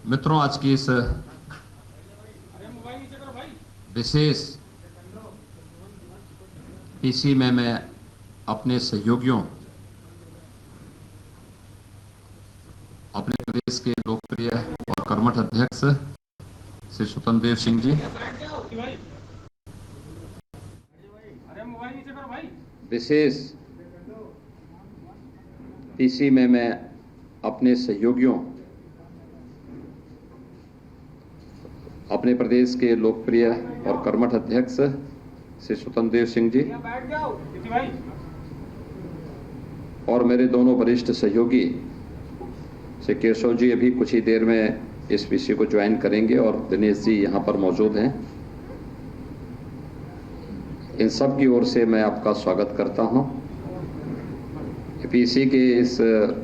मित्रों, आज की इस विशेष पीसी में मैं अपने सहयोगियों, अपने प्रदेश के लोकप्रिय और कर्मठ अध्यक्ष श्री स्वतंत्र देव सिंह जी, विशेष पीसी में मैं अपने सहयोगियों, अपने प्रदेश के लोकप्रिय और कर्मठ अध्यक्ष श्री स्वतंत्र देव सिंह जी और मेरे दोनों वरिष्ठ सहयोगी श्री केशव जी अभी कुछ ही देर में इस पीसी को ज्वाइन करेंगे और दिनेश जी यहाँ पर मौजूद हैं। इन सब की ओर से मैं आपका स्वागत करता हूँ। पीसी के इस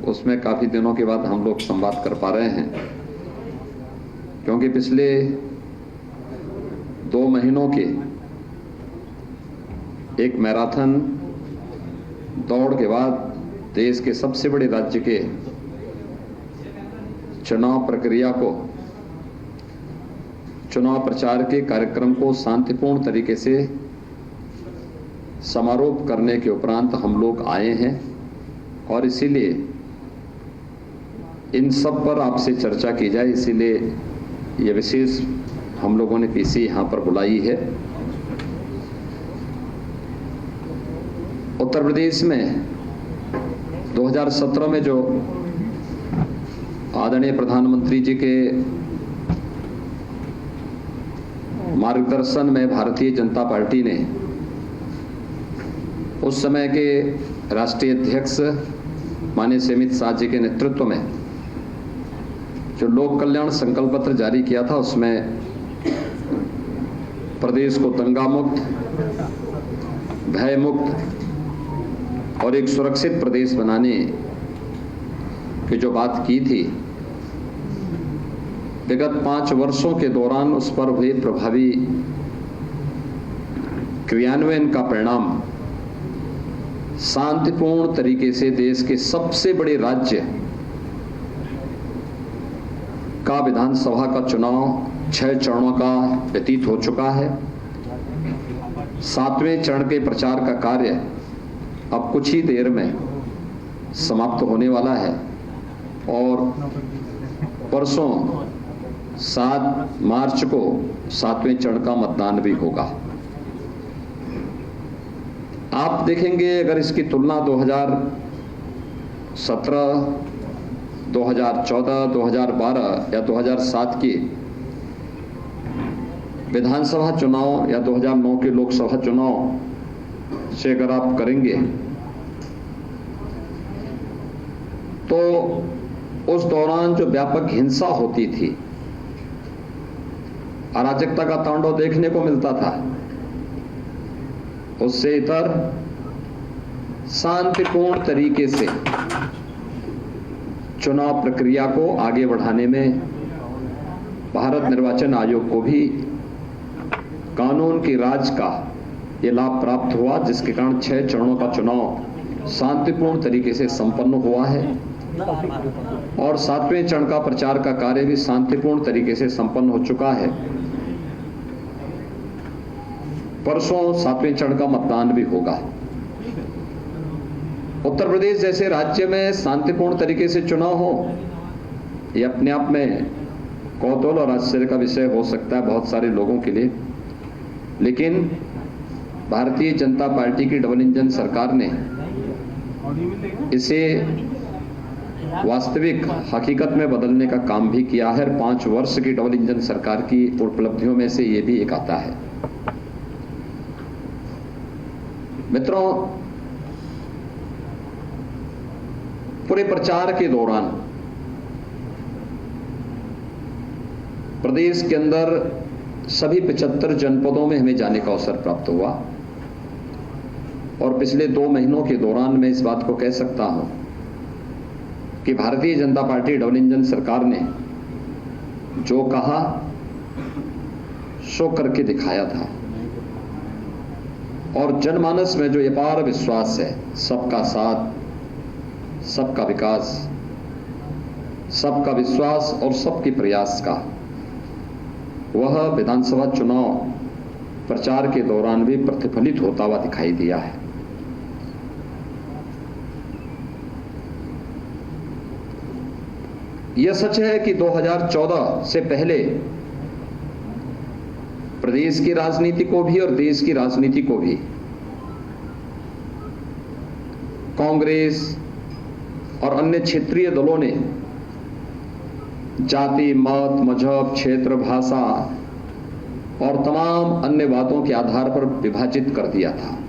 उसमें काफ़ी दिनों के बाद हम लोग संवाद कर पा रहे हैं, क्योंकि पिछले 2 महीनों के एक मैराथन दौड़ के बाद देश के सबसे बड़े राज्य के चुनाव प्रक्रिया को, चुनाव प्रचार के कार्यक्रम को शांतिपूर्ण तरीके से समारोह करने के उपरांत हम लोग आए हैं और इसीलिए इन सब पर आपसे चर्चा की जाए, इसीलिए ये विशेष हम लोगों ने पीसी यहाँ पर बुलाई है। उत्तर प्रदेश में 2017 में जो आदरणीय प्रधानमंत्री जी के मार्गदर्शन में भारतीय जनता पार्टी ने उस समय के राष्ट्रीय अध्यक्ष माननीय अमित शाह जी के नेतृत्व में जो लोक कल्याण संकल्प पत्र जारी किया था, उसमें प्रदेश को दंगा मुक्त, भय मुक्त और एक सुरक्षित प्रदेश बनाने की जो बात की थी, विगत 5 वर्षों के दौरान उस पर हुए प्रभावी क्रियान्वयन का परिणाम शांतिपूर्ण तरीके से देश के सबसे बड़े राज्य का विधानसभा का चुनाव 6 चरणों का व्यतीत हो चुका है। 7वें चरण के प्रचार का कार्य अब कुछ ही देर में समाप्त होने वाला है और परसों 7 मार्च को 7वें चरण का मतदान भी होगा। आप देखेंगे, अगर इसकी तुलना 2017, 2014, 2012 या 2007 की विधानसभा चुनाव या 2009 के लोकसभा चुनाव से अगर आप करेंगे तो उस दौरान जो व्यापक हिंसा होती थी, अराजकता का तांडव देखने को मिलता था, उससे इतर शांतिपूर्ण तरीके से चुनाव प्रक्रिया को आगे बढ़ाने में भारत निर्वाचन आयोग को भी कानून की राज का ये लाभ प्राप्त हुआ, जिसके कारण 6 चरणों का चुनाव शांतिपूर्ण तरीके से संपन्न हुआ है और 7वें चरण का प्रचार का कार्य भी शांतिपूर्ण तरीके से संपन्न हो चुका है। परसों 7वें चरण का मतदान भी होगा। उत्तर प्रदेश जैसे राज्य में शांतिपूर्ण तरीके से चुनाव हो, ये अपने आप में कौतूहल और आश्चर्य का विषय हो सकता है बहुत सारे लोगों के लिए, लेकिन भारतीय जनता पार्टी की डबल इंजन सरकार ने इसे वास्तविक हकीकत में बदलने का काम भी किया है। 5 वर्ष की डबल इंजन सरकार की उपलब्धियों में से ये भी एक आता है। मित्रों, पूरे प्रचार के दौरान प्रदेश के अंदर सभी 75 जनपदों में हमें जाने का अवसर प्राप्त हुआ और पिछले 2 महीनों के दौरान मैं इस बात को कह सकता हूं कि Bharatiya Janata party double engine सरकार ने जो कहा सो करके दिखाया था और जनमानस में जो अपार विश्वास है, सबका साथ, सबका विकास, सबका विश्वास और सबके प्रयास का वह विधानसभा चुनाव प्रचार के दौरान भी प्रतिफलित होता हुआ दिखाई दिया है। यह सच है कि 2014 से पहले प्रदेश की राजनीति को भी और देश की राजनीति को भी कांग्रेस और अन्य क्षेत्रीय दलों ने जाति, मत, मजहब, क्षेत्र, भाषा और तमाम अन्य बातों के आधार पर विभाजित कर दिया था।